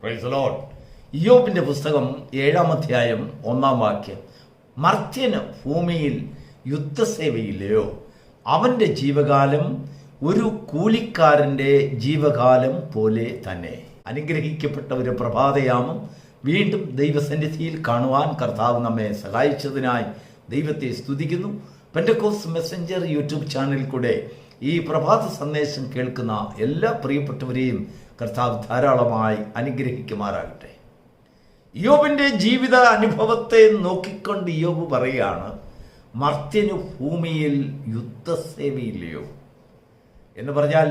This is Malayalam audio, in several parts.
Price the Lord. ഇയ്യോബിന്റെ പുസ്തകം 7-ാം അധ്യായം 1-ാം വാക്യം. മർത്യന് ഭൂമിയിൽ യുദ്ധസേവയില്ലയോ? അവന്റെ ജീവകാലം ഒരു കൂലിക്കാരന്റെ ജീവകാലം പോലെ തന്നെ. അനുഗ്രഹിക്കപ്പെട്ട ഒരു പ്രഭാതയാമം വീണ്ടും ദൈവസന്നിധിയിൽ കാണുവാൻ കർത്താവ് നമ്മെ സഹായിച്ചതിനായി ദൈവത്തെ സ്തുതിക്കുന്നു. പെന്തക്കോസ്റ്റ് മെസ്സഞ്ചർ യൂട്യൂബ് ചാനലിൽ കൂടെ ഈ പ്രഭാത സന്ദേശം കേൾക്കുന്ന എല്ലാ പ്രിയപ്പെട്ടവരെയും കർത്താവ് ധാരാളമായി അനുഗ്രഹിക്കുമാറാകട്ടെ. ഇയ്യോബിന്റെ ജീവിത അനുഭവത്തെ നോക്കിക്കൊണ്ട് ഇയ്യോബ് പറയുകയാണ്, മർത്യനു ഭൂമിയിൽ യുദ്ധസേവയില്ലയോ എന്ന് പറഞ്ഞാൽ,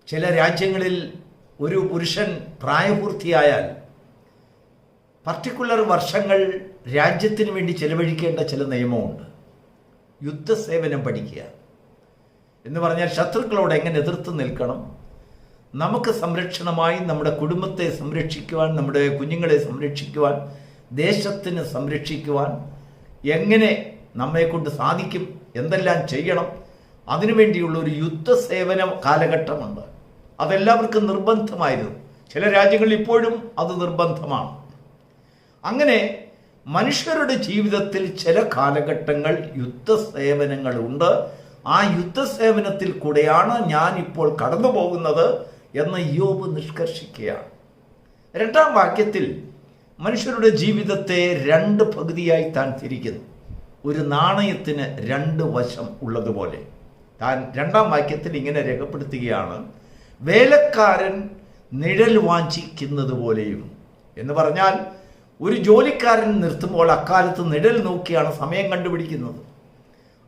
ചില രാജ്യങ്ങളിൽ ഒരു പുരുഷൻ പ്രായപൂർത്തിയായാൽ പർട്ടിക്കുലർ വർഷങ്ങൾ രാജ്യത്തിന് വേണ്ടി ചെലവഴിക്കേണ്ട ചില നിയമമുണ്ട്. യുദ്ധസേവനം പഠിക്കുക എന്ന് പറഞ്ഞാൽ ശത്രുക്കളോട് എങ്ങനെ എതിർത്ത് നിൽക്കണം, നമുക്ക് സംരക്ഷണമായി നമ്മുടെ കുടുംബത്തെ സംരക്ഷിക്കുവാൻ, നമ്മുടെ കുഞ്ഞുങ്ങളെ സംരക്ഷിക്കുവാൻ, ദേശത്തിന് സംരക്ഷിക്കുവാൻ എങ്ങനെ നമ്മെക്കൊണ്ട് സാധിക്കും, എന്തെല്ലാം ചെയ്യണം, അതിനുവേണ്ടിയുള്ള ഒരു യുദ്ധസേവന കാലഘട്ടമുണ്ട്. അതെല്ലാവർക്കും നിർബന്ധമായിരുന്നു. ചില രാജ്യങ്ങളിൽ ഇപ്പോഴും അത് നിർബന്ധമാണ്. അങ്ങനെ മനുഷ്യരുടെ ജീവിതത്തിൽ ചില കാലഘട്ടങ്ങൾ യുദ്ധസേവനങ്ങളുണ്ട്. ആ യുദ്ധസേവനത്തിൽ കൂടെയാണ് ഞാൻ ഇപ്പോൾ കടന്നു പോകുന്നത് എന്ന് ഇയ്യോബ് നിഷ്കർഷിക്കുകയാണ്. 2-ാം വാക്യത്തിൽ മനുഷ്യരുടെ ജീവിതത്തെ 2 പകുതിയായി താൻ തിരിക്കുന്നു. ഒരു നാണയത്തിന് 2 വശം ഉള്ളതുപോലെ താൻ 2-ാം വാക്യത്തിൽ ഇങ്ങനെ രേഖപ്പെടുത്തുകയാണ്, വേലക്കാരൻ നിഴൽ വാഞ്ചിക്കുന്നത് പോലെയും. എന്ന് പറഞ്ഞാൽ, ഒരു ജോലിക്കാരൻ നിർത്തുമ്പോൾ അക്കാലത്ത് നിഴൽ നോക്കിയാണ് സമയം കണ്ടുപിടിക്കുന്നത്.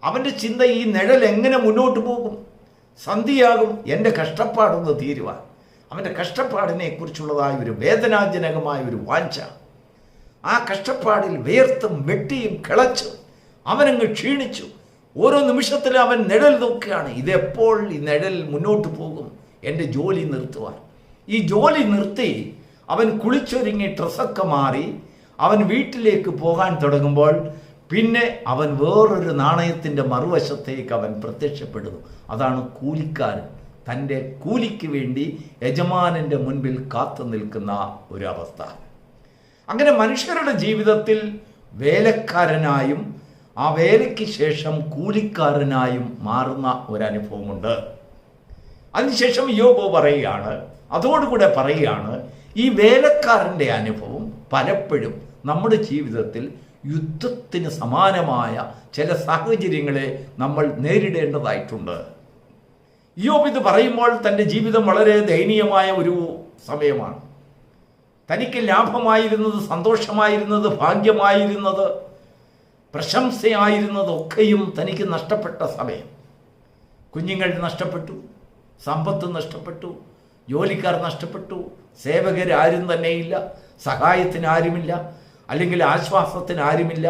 അവൻ്റെ ചിന്ത ഈ നിഴൽ എങ്ങനെ മുന്നോട്ട് പോകും, സന്ധിയാകും എൻ്റെ കഷ്ടപ്പാടൊന്ന് തീരുവാൻ. അവൻ്റെ കഷ്ടപ്പാടിനെ കുറിച്ചുള്ളതായ ഒരു വേദനാജനകമായ ഒരു വാഞ്ച. ആ കഷ്ടപ്പാടിൽ വേർത്തും വെട്ടിയും കിളച്ചും അവനങ്ങ് ക്ഷീണിച്ചു. ഓരോ നിമിഷത്തിലും അവൻ നിഴൽ നോക്കുകയാണ്, ഇതെപ്പോൾ ഈ നിഴൽ മുന്നോട്ട് പോകും എൻ്റെ ജോലി നിർത്തുവാൻ. ഈ ജോലി നിർത്തി അവൻ കുളിച്ചൊരുങ്ങി ഡ്രസ്സൊക്കെ മാറി അവൻ വീട്ടിലേക്ക് പോകാൻ തുടങ്ങുമ്പോൾ പിന്നെ അവൻ വേറൊരു നാണയത്തിൻ്റെ മറുവശത്തേക്ക് അവൻ പ്രത്യക്ഷപ്പെടുന്നു. അതാണ് കൂലിക്കാരൻ. തൻ്റെ കൂലിക്ക് വേണ്ടി യജമാനൻ്റെ മുൻപിൽ കാത്തു നിൽക്കുന്ന ഒരവസ്ഥ. അങ്ങനെ മനുഷ്യരുടെ ജീവിതത്തിൽ വേലക്കാരനായും ആ വേലയ്ക്ക് ശേഷം കൂലിക്കാരനായും മാറുന്ന ഒരനുഭവമുണ്ട്. അതിനുശേഷം ഇയ്യോബ് പറയുകയാണ്, അതോടുകൂടെ പറയുകയാണ്, ഈ വേലക്കാരൻ്റെ അനുഭവം പലപ്പോഴും നമ്മുടെ ജീവിതത്തിൽ യുദ്ധത്തിന് സമാനമായ ചില സാഹചര്യങ്ങളെ നമ്മൾ നേരിടേണ്ടതായിട്ടുണ്ട്. ഇയ്യോബ് ഇത് പറയുമ്പോൾ തൻ്റെ ജീവിതം വളരെ ദയനീയമായ ഒരു സമയമാണ്. തനിക്ക് ലാഭമായിരുന്നത്, സന്തോഷമായിരുന്നത്, ഭാഗ്യമായിരുന്നത്, പ്രശംസയായിരുന്നത് ഒക്കെയും തനിക്ക് നഷ്ടപ്പെട്ട സമയം. കുഞ്ഞുങ്ങൾ നഷ്ടപ്പെട്ടു, സമ്പത്ത് നഷ്ടപ്പെട്ടു, ജോലിക്കാർ നഷ്ടപ്പെട്ടു, സേവകരാരും തന്നെയില്ല, സഹായത്തിന് ആരുമില്ല, അല്ലെങ്കിൽ ആശ്വാസത്തിന് ആരുമില്ല.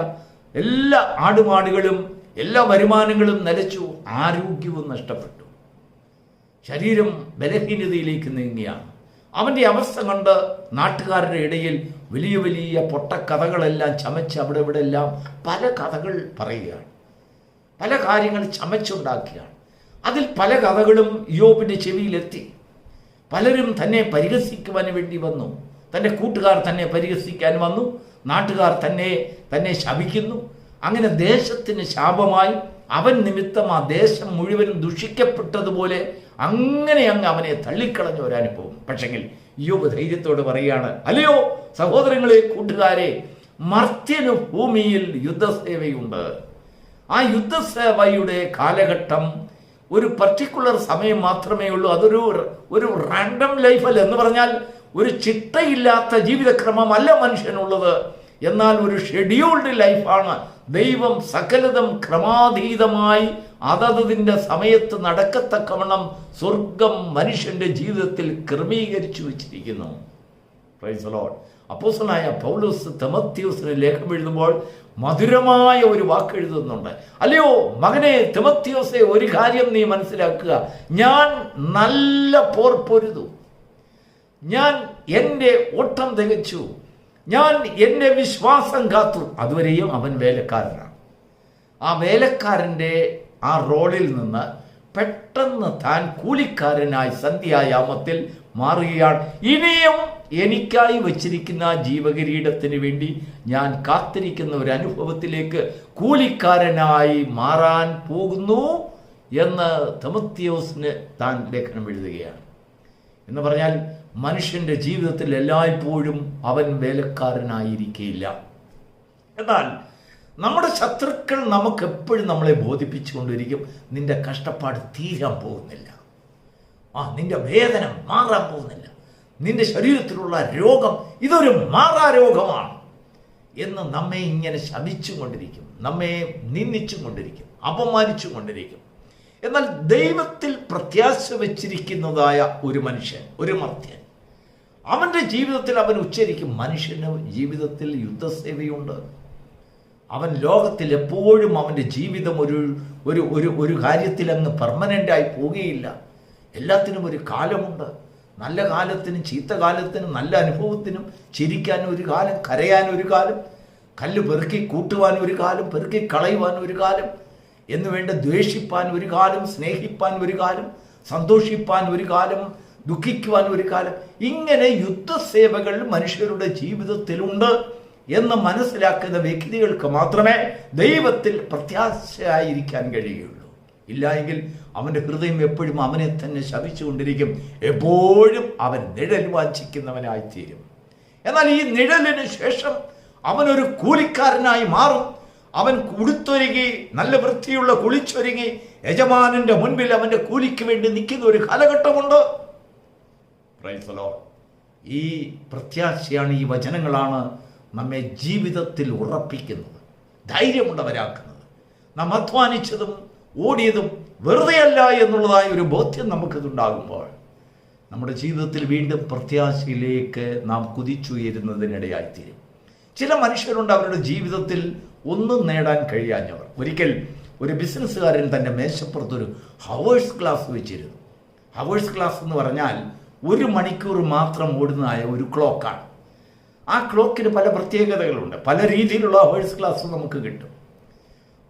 എല്ലാ ആടുമാടുകളും എല്ലാ വരുമാനങ്ങളും നിലച്ചു, ആരോഗ്യവും നഷ്ടപ്പെട്ടു, ശരീരം ബലഹീനതയിലേക്ക് നീങ്ങിയാണ്. അവൻ്റെ അവസ്ഥ കണ്ട് നാട്ടുകാരുടെ ഇടയിൽ വലിയ വലിയ പൊട്ടക്കഥകളെല്ലാം ചമച്ച് അവിടെ ഇവിടെ എല്ലാം പല കഥകൾ പറയുകയാണ്, പല കാര്യങ്ങൾ ചമച്ചുണ്ടാക്കുകയാണ്. അതിൽ പല കഥകളും ഇയ്യോബിൻ്റെ ചെവിയിലെത്തി. പലരും തന്നെ പരിഹസിക്കുവാൻ വേണ്ടി വന്നു. തൻ്റെ കൂട്ടുകാർ തന്നെ പരിഹസിക്കാൻ വന്നു, നാട്ടുകാർ തന്നെ ശപിക്കുന്നു. അങ്ങനെ ദേശത്തിന് ശാപമായി അവൻ നിമിത്തം ആ ദേശം മുഴുവനും ദുഷിക്കപ്പെട്ടതുപോലെ അങ്ങനെ അങ്ങ് അവനെ തള്ളിക്കളഞ്ഞ ഒരനുഭവം. പക്ഷെങ്കിൽ ഇയ്യോബ് ധൈര്യത്തോട് പറയുകയാണ്, അല്ലയോ സഹോദരങ്ങളെ, കൂട്ടുകാരെ, മർത്യനു ഭൂമിയിൽ യുദ്ധസേവയുണ്ട്. ആ യുദ്ധസേവയുടെ കാലഘട്ടം ഒരു പർട്ടിക്കുലർ സമയം മാത്രമേ ഉള്ളൂ. അതൊരു റാൻഡം ലൈഫല്ല. എന്ന് പറഞ്ഞാൽ ഒരു ചിട്ടയില്ലാത്ത ജീവിതക്രമമല്ല മനുഷ്യനുള്ളത്, എന്നാൽ ഒരു ഷെഡ്യൂൾഡ് ലൈഫാണ്. ദൈവം സകലതും ക്രമാതീതമായി അതതിൻ്റെ സമയത്ത് നടക്കത്തക്കവണ്ണം സ്വർഗം മനുഷ്യന്റെ ജീവിതത്തിൽ ക്രമീകരിച്ചു വച്ചിരിക്കുന്നു. Praise the Lord. അപ്പോസ്തലനായ പൗലോസ് തിമോത്തിയോസിന് ലേഖനം എഴുതുമ്പോൾ മധുരമായ ഒരു വാക്ക് എഴുതുന്നുണ്ട്. അല്ലയോ മകനെ തിമോത്തിയോസേ, ഒരു കാര്യം നീ മനസ്സിലാക്കുക, ഞാൻ നല്ല പോർ പൊരുതു, ഞാൻ എൻ്റെ ഓട്ടം തികച്ചു, ഞാൻ എൻ്റെ വിശ്വാസം കാത്തു. അതുവരെയും അവൻ വേലക്കാരനാണ്. ആ വേലക്കാരൻ്റെ ആ റോളിൽ നിന്ന് പെട്ടെന്ന് താൻ കൂലിക്കാരനായി സന്ധ്യായാമത്തിൽ മാറുകയാണ്. ഇനിയും എനിക്കായി വച്ചിരിക്കുന്ന ജീവകിരീടത്തിന് വേണ്ടി ഞാൻ കാത്തിരിക്കുന്ന ഒരു അനുഭവത്തിലേക്ക് കൂലിക്കാരനായി മാറാൻ പോകുന്നു എന്ന് തിമോത്തിയോസിന് താൻ ലേഖനം എഴുതുകയാണ്. എന്ന് പറഞ്ഞാൽ മനുഷ്യന്റെ ജീവിതത്തിൽ എല്ലായ്പ്പോഴും അവൻ വേലക്കാരനായിരിക്കില്ല. എന്നാൽ നമ്മുടെ ശത്രുക്കൾ നമുക്ക് എപ്പോഴും നമ്മളെ ബോധിപ്പിച്ചുകൊണ്ടിരിക്കും, നിന്റെ കഷ്ടപ്പാട് തീരാൻ പോകുന്നില്ല, നിന്റെ വേദന മാറാൻ പോകുന്നില്ല, നിന്റെ ശരീരത്തിലുള്ള രോഗം ഇതൊരു മാറാരോഗമാണ് എന്ന് നമ്മെ ഇങ്ങനെ ശപിച്ചും കൊണ്ടിരിക്കും, നമ്മെ നിന്ദിച്ചും കൊണ്ടിരിക്കും, അപമാനിച്ചും കൊണ്ടിരിക്കും. എന്നാൽ ദൈവത്തിൽ പ്രത്യാശ വെച്ചിരിക്കുന്നതായ ഒരു മനുഷ്യൻ, ഒരു മർത്യൻ, അവൻ്റെ ജീവിതത്തിൽ അവൻ ഉച്ചരിക്കും, മനുഷ്യന് ജീവിതത്തിൽ യുദ്ധസേവയുണ്ട്. അവൻ ലോകത്തിൽ എപ്പോഴും അവൻ്റെ ജീവിതം ഒരു ഒരു ഒരു ഒരു കാര്യത്തിൽ അങ്ങ് പെർമനൻ്റായി പോവുകയില്ല. എല്ലാത്തിനും ഒരു കാലമുണ്ട്. നല്ല കാലത്തിനും ചീത്ത കാലത്തിനും, നല്ല അനുഭവത്തിനും, ചിരിക്കാൻ ഒരു കാലം, കരയാൻ ഒരു കാലം, കല്ല് പെറുക്കി കൂട്ടുവാൻ ഒരു കാലം, പെറുക്കി കളയുവാൻ ഒരു കാലം, എന്ന് വേണ്ട ദ്വേഷിപ്പാൻ ഒരു കാലം, സ്നേഹിപ്പാൻ ഒരു കാലം, സന്തോഷിപ്പാൻ ഒരു കാലം, ദുഃഖിക്കുവാൻ ഒരു കാലം. ഇങ്ങനെ യുദ്ധസേവകൾ മനുഷ്യരുടെ ജീവിതത്തിലുണ്ട് എന്ന് മനസ്സിലാക്കുന്ന വ്യക്തികൾക്ക് മാത്രമേ ദൈവത്തിൽ പ്രത്യാശയായിരിക്കാൻ കഴിയുകയുള്ളൂ. ഇല്ലായെങ്കിൽ അവൻ്റെ ഹൃദയം എപ്പോഴും അവനെ തന്നെ ശപിച്ചുകൊണ്ടിരിക്കും. എപ്പോഴും അവൻ നിഴൽ വാഞ്ചിക്കുന്നവനായിത്തീരും. എന്നാൽ ഈ നിഴലിന് ശേഷം അവനൊരു കൂലിക്കാരനായി മാറും. അവൻ ഉടുത്തൊരുങ്ങി, നല്ല വൃത്തിയുള്ള കുളിച്ചൊരുങ്ങി യജമാനന്റെ മുൻപിൽ അവന്റെ കൂലിക്ക് വേണ്ടി നിൽക്കുന്ന ഒരു കാലഘട്ടമുണ്ട്. Price the Lord. ഈ പ്രത്യാശയാണ്, ഈ വചനങ്ങളാണ് നമ്മെ ജീവിതത്തിൽ ഉറപ്പിക്കുന്നത്, ധൈര്യമുള്ളവരാക്കുന്നത്. നാം അധ്വാനിച്ചതും ഓടിയതും വെറുതെയല്ല എന്നുള്ളതായ ഒരു ബോധ്യം നമുക്കിതുണ്ടാകുമ്പോൾ നമ്മുടെ ജീവിതത്തിൽ വീണ്ടും പ്രത്യാശയിലേക്ക് നാം കുതിച്ചുയരുന്നതിനിടയായിത്തീരും. ചില മനുഷ്യരുണ്ട്, അവരുടെ ജീവിതത്തിൽ ഒന്നും നേടാൻ കഴിയാഞ്ഞവർ. ഒരിക്കൽ ഒരു ബിസിനസ്സുകാരൻ തൻ്റെ മേശപ്പുറത്തൊരു ഹവേഴ്സ് ക്ലാസ് വെച്ചിരുന്നു. ഹവേഴ്സ് ക്ലാസ് എന്ന് പറഞ്ഞാൽ 1 മണിക്കൂർ മാത്രം ഓടുന്നതായ ഒരു ക്ലോക്കാണ്. ആ ക്ലോക്കിന് പല പ്രത്യേകതകളുണ്ട്. പല രീതിയിലുള്ള ഹവേഴ്സ് ക്ലാസ് നമുക്ക് കിട്ടും.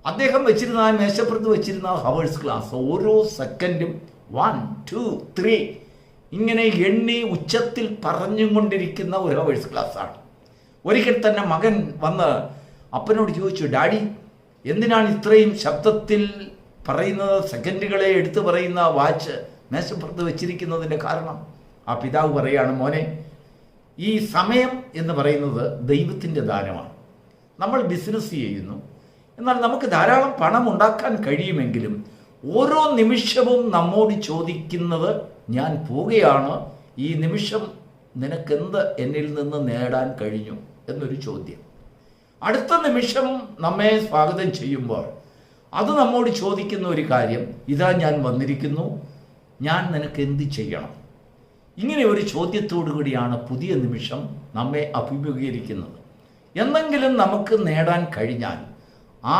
അദ്ദേഹം വെച്ചിരുന്ന ആ മേശപ്പുറത്ത് വെച്ചിരുന്ന ഹവേഴ്സ് ക്ലാസ് ഓരോ സെക്കൻഡും 1, 2, 3 ഇങ്ങനെ എണ്ണി ഉച്ചത്തിൽ പറഞ്ഞുകൊണ്ടിരിക്കുന്ന ഒരു ഹവേഴ്സ് ക്ലാസ്സാണ്. ഒരിക്കൽ തന്നെ മകൻ വന്ന് അപ്പനോട് ചോദിച്ചു, ഡാഡി എന്തിനാണ് ഇത്രയും ശബ്ദത്തിൽ പറയുന്നത്, സെക്കൻഡുകളെ എടുത്തു പറയുന്ന വാച്ച് മേശപ്പുറത്ത് വെച്ചിരിക്കുന്നതിൻ്റെ കാരണം? ആ പിതാവ് പറയാണ്, മോനെ, ഈ സമയം എന്ന് പറയുന്നത് ദൈവത്തിൻ്റെ ദാനമാണ്. നമ്മൾ ബിസിനസ് ചെയ്യുന്നു, എന്നാൽ നമുക്ക് ധാരാളം പണം ഉണ്ടാക്കാൻ കഴിയുമെങ്കിലും ഓരോ നിമിഷവും നമ്മോട് ചോദിക്കുന്നത്, ഞാൻ പോവുകയാണ്, ഈ നിമിഷം നിനക്കെന്ത് എന്നിൽ നിന്ന് നേടാൻ കഴിഞ്ഞു എന്നൊരു ചോദ്യം. അടുത്ത നിമിഷം നമ്മെ സ്വാഗതം ചെയ്യുമ്പോൾ അത് നമ്മോട് ചോദിക്കുന്ന ഒരു കാര്യം, ഇതാ ഞാൻ വന്നിരിക്കുന്നു, ഞാൻ നിനക്ക് എന്ത് ചെയ്യണം? ഇങ്ങനെ ഒരു ചോദ്യത്തോടു കൂടിയാണ് പുതിയ നിമിഷം നമ്മെ അഭിമുഖീകരിക്കുന്നത്. എന്തെങ്കിലും നമുക്ക് നേടാൻ കഴിഞ്ഞാൽ ആ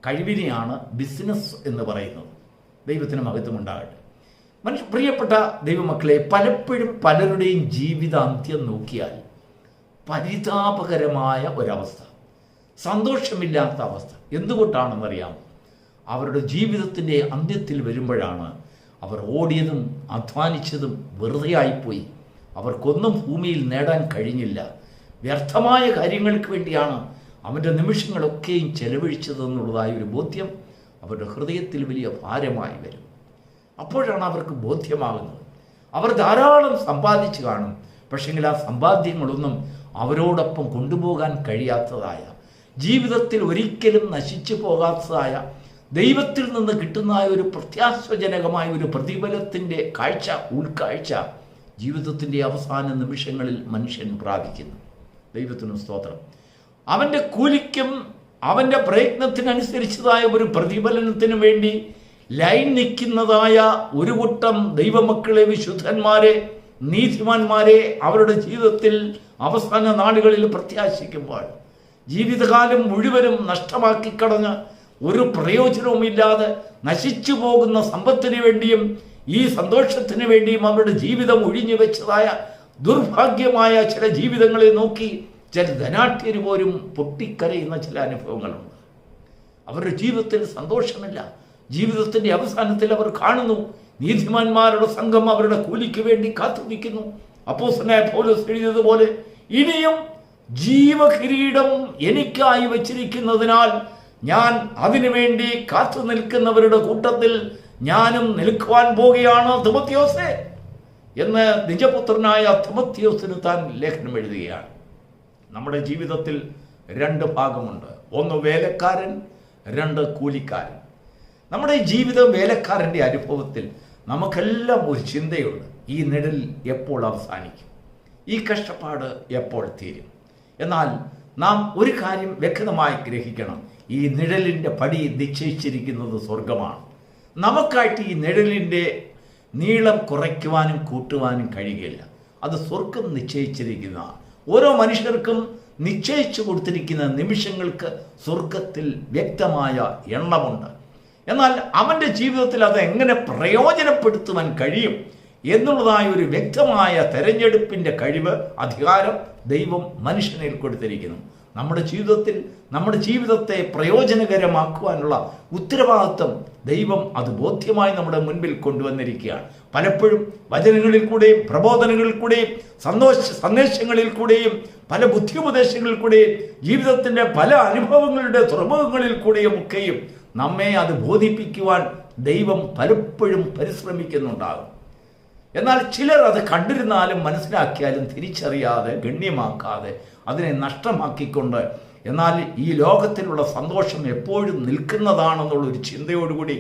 കഴിവിനെയാണ് ബിസിനസ് എന്ന് പറയുന്നത്. ദൈവത്തിന് മഹത്വമുണ്ടാകട്ടെ. പ്രിയപ്പെട്ട ദൈവമക്കളെ, പലപ്പോഴും പലരുടെയും ജീവിതാന്ത്യം നോക്കിയാൽ പരിതാപകരമായ ഒരവസ്ഥ, സന്തോഷമില്ലാത്ത അവസ്ഥ. എന്തുകൊണ്ടാണെന്നറിയാം? അവരുടെ ജീവിതത്തിൻ്റെ അന്ത്യത്തിൽ വരുമ്പോഴാണ് അവർ ഓടിയതും അധ്വാനിച്ചതും വെറുതെയായിപ്പോയി, അവർക്കൊന്നും ഭൂമിയിൽ നേടാൻ കഴിഞ്ഞില്ല, വ്യർത്ഥമായ കാര്യങ്ങൾക്ക് വേണ്ടിയാണ് അവൻ്റെ നിമിഷങ്ങളൊക്കെയും ചെലവഴിച്ചതെന്നുള്ളതായ ഒരു ബോധ്യം അവരുടെ ഹൃദയത്തിൽ വലിയ ഭാരമായി വരും. അപ്പോഴാണ് അവർക്ക് ബോധ്യമാകുന്നത്, അവർ ധാരാളം സമ്പാദിച്ചു കാണും, പക്ഷെങ്കിൽ ആ സമ്പാദ്യങ്ങളൊന്നും അവരോടൊപ്പം കൊണ്ടുപോകാൻ കഴിയാത്തതായ, ജീവിതത്തിൽ ഒരിക്കലും നശിച്ചു പോകാത്തതായ, ദൈവത്തിൽ നിന്ന് കിട്ടുന്ന ഒരു പ്രത്യാശജനകമായ ഒരു പ്രതിഫലത്തിൻ്റെ ഉൾക്കാഴ്ച ജീവിതത്തിൻ്റെ അവസാന നിമിഷങ്ങളിൽ മനുഷ്യൻ പ്രാപിക്കുന്നു. ദൈവത്തിന് സ്തോത്രം. അവൻ്റെ കൂലിക്കും അവൻ്റെ പ്രയത്നത്തിനനുസരിച്ചതായ ഒരു പ്രതിഫലനത്തിന് വേണ്ടി ലൈൻ നിൽക്കുന്നതായ ഒരു കൂട്ടം ദൈവമക്കളെ, വിശുദ്ധന്മാരെ, നീതിമാന്മാരെ അവരുടെ ജീവിതത്തിൽ അവസാന നാളുകളിൽ പ്രത്യാശിക്കുമ്പോൾ ജീവിതകാലം മുഴുവനും നഷ്ടമാക്കി കളഞ്ഞ് ഒരു പ്രയോജനവുമില്ലാതെ നശിച്ചു പോകുന്ന സമ്പത്തിന് വേണ്ടിയും ഈ സന്തോഷത്തിന് വേണ്ടിയും അവരുടെ ജീവിതം ഒഴിഞ്ഞു വെച്ചതായ ദുർഭാഗ്യമായ ചില ജീവിതങ്ങളെ നോക്കി ചില ധനാഠ്യർ പോലും പൊട്ടിക്കരയുന്ന ചില അനുഭവങ്ങളുണ്ട്. അവരുടെ ജീവിതത്തിൽ സന്തോഷമില്ല. ജീവിതത്തിൻ്റെ അവസാനത്തിൽ അവർ കാണുന്നു, നീതിമാന്മാരുടെ സംഘം അവരുടെ കൂലിക്ക് വേണ്ടി കാത്തു നിൽക്കുന്നു. അപ്പോസ്തലനായ പൗലോസ് എഴുതിയതുപോലെ ഇനിയും ജീവകിരീടം എനിക്കായി വച്ചിരിക്കുന്നതിനാൽ ഞാൻ അതിനുവേണ്ടി കാത്തു നിൽക്കുന്നവരുടെ കൂട്ടത്തിൽ ഞാനും നിൽക്കുവാൻ പോകുകയാണ് തിമോത്തിയോസേ എന്ന് നിജപുത്രനായ തിമോത്തിയോസിന് താൻ ലേഖനം എഴുതുകയാണ്. നമ്മുടെ ജീവിതത്തിൽ രണ്ട് ഭാഗമുണ്ട്. ഒന്ന് വേലക്കാരൻ, രണ്ട് കൂലിക്കാരൻ. നമ്മുടെ ജീവിത വേലക്കാരൻ്റെ അനുഭവത്തിൽ നമുക്കെല്ലാം ഒരു ചിന്തയുണ്ട്. ഈ നിഴൽ എപ്പോൾ അവസാനിക്കും? ഈ കഷ്ടപ്പാട് എപ്പോൾ തീരും? എന്നാൽ നാം ഒരു കാര്യം വ്യക്തമായി ഗ്രഹിക്കണം. ഈ നിഴലിൻ്റെ പടി നിശ്ചയിച്ചിരിക്കുന്നത് സ്വർഗമാണ്. നമുക്കായിട്ട് ഈ നിഴലിൻ്റെ നീളം കുറയ്ക്കുവാനും കൂട്ടുവാനും കഴിയുകയില്ല. അത് സ്വർഗം നിശ്ചയിച്ചിരിക്കുന്നതാണ്. ഓരോ മനുഷ്യർക്കും നിശ്ചയിച്ചു കൊടുത്തിരിക്കുന്ന നിമിഷങ്ങൾക്ക് സ്വർഗത്തിൽ വ്യക്തമായ എണ്ണമുണ്ട്. എന്നാൽ അവൻ്റെ ജീവിതത്തിൽ അത് എങ്ങനെ പ്രയോജനപ്പെടുത്തുവാൻ കഴിയും എന്നുള്ളതായ ഒരു വ്യക്തമായ തെരഞ്ഞെടുപ്പിൻ്റെ കഴിവ്, അധികാരം ദൈവം മനുഷ്യനിൽ കൊടുത്തിരിക്കുന്നു. നമ്മുടെ ജീവിതത്തെ പ്രയോജനകരമാക്കുവാനുള്ള ഉത്തരവാദിത്വം ദൈവം അത് ബോധ്യമായി നമ്മുടെ മുൻപിൽ കൊണ്ടുവന്നിരിക്കുകയാണ്. പലപ്പോഴും വചനങ്ങളിൽ കൂടെയും പ്രബോധനങ്ങളിൽ കൂടെയും സന്ദേശങ്ങളിൽ കൂടെയും പല ബുദ്ധിയുപദേശങ്ങളിൽ കൂടെയും ജീവിതത്തിൻ്റെ പല അനുഭവങ്ങളുടെ തുറമുഖങ്ങളിൽ കൂടെയും ഒക്കെയും നമ്മെ അത് ബോധിപ്പിക്കുവാൻ ദൈവം പലപ്പോഴും പരിശ്രമിക്കുന്നുണ്ടാകും. എന്നാൽ ചിലർ അത് കണ്ടിരുന്നാലും മനസ്സിലാക്കിയാലും തിരിച്ചറിയാതെ, ഗണ്യമാക്കാതെ, അതിനെ നഷ്ടമാക്കിക്കൊണ്ട് എന്നാൽ ഈ ലോകത്തിലുള്ള സന്തോഷം എപ്പോഴും നിൽക്കുന്നതാണെന്നുള്ളൊരു ചിന്തയോടുകൂടി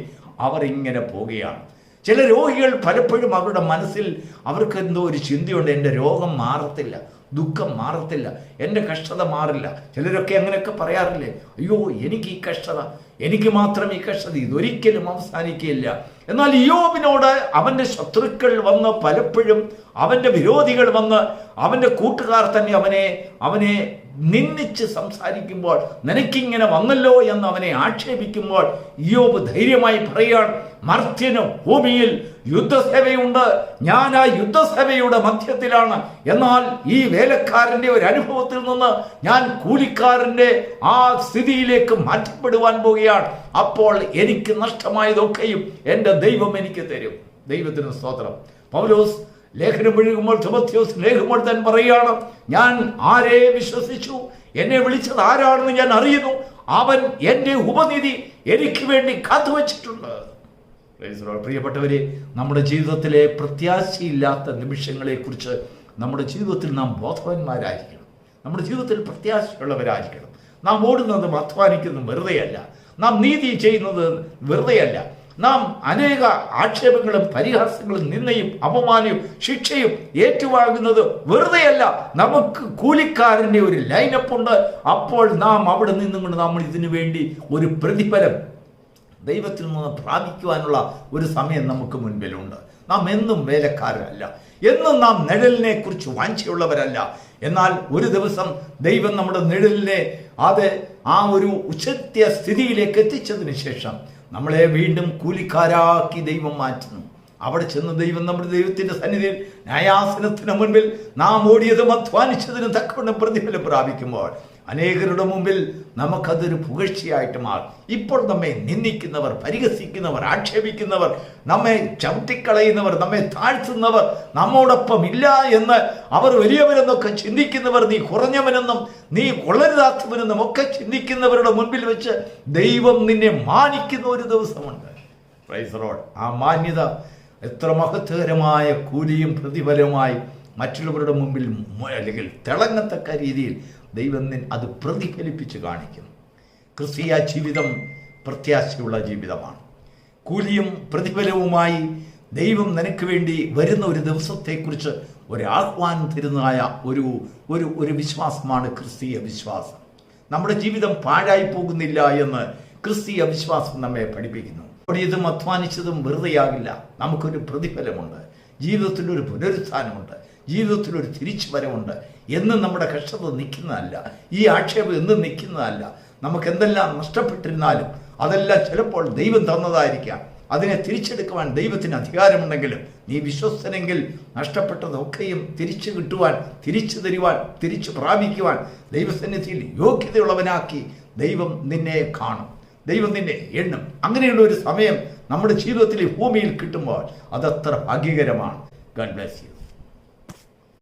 അവർ ഇങ്ങനെ പോവുകയാണ്. ചില രോഗികൾ പലപ്പോഴും അവരുടെ മനസ്സിൽ അവർക്ക് എന്തോ ഒരു ചിന്തയുണ്ട്, എൻ്റെ രോഗം മാറത്തില്ല, ദുഃഖം മാറത്തില്ല, എൻ്റെ കഷ്ടത മാറില്ല. ചിലരൊക്കെ അങ്ങനെയൊക്കെ പറയാറില്ലേ, അയ്യോ എനിക്ക് ഈ കഷ്ടത, എനിക്ക് മാത്രം ഈ കഷ്ടത, ഇതൊരിക്കലും അവസാനിക്കുകയില്ല. എന്നാൽ ഇയ്യോബിനോട് അവൻ്റെ ശത്രുക്കൾ വന്ന്, പലപ്പോഴും അവൻ്റെ വിരോധികൾ വന്ന്, അവൻ്റെ കൂട്ടുകാർ തന്നെ അവനെ നിന്ദിച്ച് സംസാരിക്കുമ്പോൾ, നിനക്കിങ്ങനെ വന്നല്ലോ എന്ന് അവനെ ആക്ഷേപിക്കുമ്പോൾ ഇയ്യോബ് ധൈര്യമായി പറയുകയാണ്, മർത്യന് ഭൂമിയിൽ യുദ്ധസേവയുണ്ട്, ഞാൻ ആ യുദ്ധസേവയുടെ മധ്യത്തിലാണ്. എന്നാൽ ഈ വേലക്കാരൻ്റെ ഒരു അനുഭവത്തിൽ നിന്ന് ഞാൻ കൂലിക്കാരൻ്റെ ആ സ്ഥിതിയിലേക്ക് മാറ്റപ്പെടുവാൻ പോവുകയാണ്. അപ്പോൾ എനിക്ക് നഷ്ടമായതൊക്കെയും എൻ്റെ ദൈവം എനിക്ക് തരും. ദൈവത്തിന് സ്തോത്രം. പൗലോസ് ലേഖനം എഴുതുമ്പോൾ, തിമോത്തിയോസ് ലേഖനം താൻ പറയുകയാണ്, ഞാൻ ആരെ വിശ്വസിച്ചു, എന്നെ വിളിച്ചത് ആരാണെന്ന് ഞാൻ അറിയുന്നു, അവൻ എൻ്റെ ഉപനിധി എനിക്ക് വേണ്ടി കാത്തുവച്ചിട്ടുണ്ട്. പ്രിയപ്പെട്ടവരെ, നമ്മുടെ ജീവിതത്തിലെ പ്രത്യാശയില്ലാത്ത നിമിഷങ്ങളെക്കുറിച്ച് നമ്മുടെ ജീവിതത്തിൽ നാം ബോധവാന്മാരായിരിക്കണം. നമ്മുടെ ജീവിതത്തിൽ പ്രത്യാശയുള്ളവരായിരിക്കണം. നാം ഓടുന്നതും അധ്വാനിക്കുന്നതും വെറുതെയല്ല. നാം നീതി ചെയ്യുന്നത് വെറുതെയല്ല. നാം അനേക ആക്ഷേപങ്ങളും പരിഹാസങ്ങളും നിന്ദയും അപമാനവും ശിക്ഷയും ഏറ്റുവാങ്ങുന്നത് വെറുതെയല്ല. നമുക്ക് കൂലിക്കാരൻ്റെ ഒരു ലൈനപ്പ് ഉണ്ട്. അപ്പോൾ നാം അവിടെ നിന്നുകൊണ്ട് നമ്മൾ ഇതിനു വേണ്ടി ഒരു പ്രതിഫലം ദൈവത്തിൽ നിന്ന് പ്രാപിക്കുവാനുള്ള ഒരു സമയം നമുക്ക് മുൻപിലുണ്ട്. നാം എന്നും വേലക്കാരല്ല, എന്നും നാം നിഴലിനെ കുറിച്ച് വാഞ്ചയുള്ളവരല്ല. എന്നാൽ ഒരു ദിവസം ദൈവം നമ്മുടെ നിഴലിനെ ആ ഒരു ഉച്ചത്യ സ്ഥിതിയിലേക്ക് എത്തിച്ചതിന് ശേഷം നമ്മളെ വീണ്ടും കൂലിക്കാരാക്കി ദൈവം മാറ്റുന്നു. അവിടെ ചെന്ന് നമ്മുടെ ദൈവത്തിൻ്റെ സന്നിധിയിൽ ന്യായാസനത്തിന് മുൻപിൽ നാം ഓടിയതും അധ്വാനിച്ചതിനും തക്കവണ്ണം പ്രതിഫലം പ്രാപിക്കുമ്പോൾ അനേകരുടെ മുമ്പിൽ നമുക്കതൊരു പുകഴ്ചയായിട്ട് മാറും. ഇപ്പോൾ നമ്മെ നിന്ദിക്കുന്നവർ, പരിഹസിക്കുന്നവർ, ആക്ഷേപിക്കുന്നവർ, നമ്മെ ചവിട്ടിക്കളയുന്നവർ, നമ്മെ താഴ്ത്തുന്നവർ, നമ്മോടൊപ്പം ഇല്ല എന്ന് അവർ വലിയവരെന്നൊക്കെ ചിന്തിക്കുന്നവർ, നീ കുറഞ്ഞവനെന്നും നീ കൊള്ളരുതാത്തവനെന്നും ഒക്കെ ചിന്തിക്കുന്നവരുടെ മുൻപിൽ വെച്ച് ദൈവം നിന്നെ മാനിക്കുന്ന ഒരു ദിവസമുണ്ട്. Praise the Lord. ആ മാന്യത എത്ര മഹത്വകരമായ കൂലിയും പ്രതിഫലവുമായി മറ്റുള്ളവരുടെ മുമ്പിൽ അല്ലെങ്കിൽ തിളങ്ങത്തക്ക രീതിയിൽ ദൈവം അത് പ്രതിഫലിപ്പിച്ച് കാണിക്കുന്നു. ക്രിസ്തീയ ജീവിതം പ്രത്യാശയുള്ള ജീവിതമാണ്. കൂലിയും പ്രതിഫലവുമായി ദൈവം നിനക്ക് വേണ്ടി വരുന്ന ഒരു ദിവസത്തെക്കുറിച്ച് ഒരാഹ്വാനം തരുന്നതായ ഒരു വിശ്വാസമാണ് ക്രിസ്തീയ വിശ്വാസം. നമ്മുടെ ജീവിതം പാഴായി പോകുന്നില്ല എന്ന് ക്രിസ്തീയ വിശ്വാസം നമ്മെ പഠിപ്പിക്കുന്നു. ഓടിയതും അധ്വാനിച്ചതും വെറുതെയാകില്ല. നമുക്കൊരു പ്രതിഫലമുണ്ട്, ജീവിതത്തിലൊരു പുനരുത്ഥാനമുണ്ട്, ജീവിതത്തിലൊരു തിരിച്ചു വരവുണ്ട്. എന്നും നമ്മുടെ കഷ്ടത നിൽക്കുന്നതല്ല, ഈ ആക്ഷേപം എന്നും നിൽക്കുന്നതല്ല. നമുക്ക് എന്തെല്ലാം നഷ്ടപ്പെട്ടിരുന്നാലും അതെല്ലാം ചിലപ്പോൾ ദൈവം തന്നതായിരിക്കാം. അതിനെ തിരിച്ചെടുക്കുവാൻ ദൈവത്തിന് അധികാരമുണ്ടെങ്കിലും നീ വിശ്വസ്തനെങ്കിൽ നഷ്ടപ്പെട്ടതൊക്കെയും തിരിച്ചു കിട്ടുവാൻ, തിരിച്ചു തരുവാൻ, തിരിച്ചു പ്രാപിക്കുവാൻ ദൈവസന്നിധിയിൽ യോഗ്യതയുള്ളവനാക്കി ദൈവം നിന്നെ കാണും, ദൈവം നിന്നെ എണ്ണും. അങ്ങനെയുള്ള ഒരു സമയം നമ്മുടെ ജീവിതത്തിൽ ഭൂമിയിൽ കിട്ടുമ്പോൾ അതത്ര ഭാഗ്യകരമാണ്. God bless you.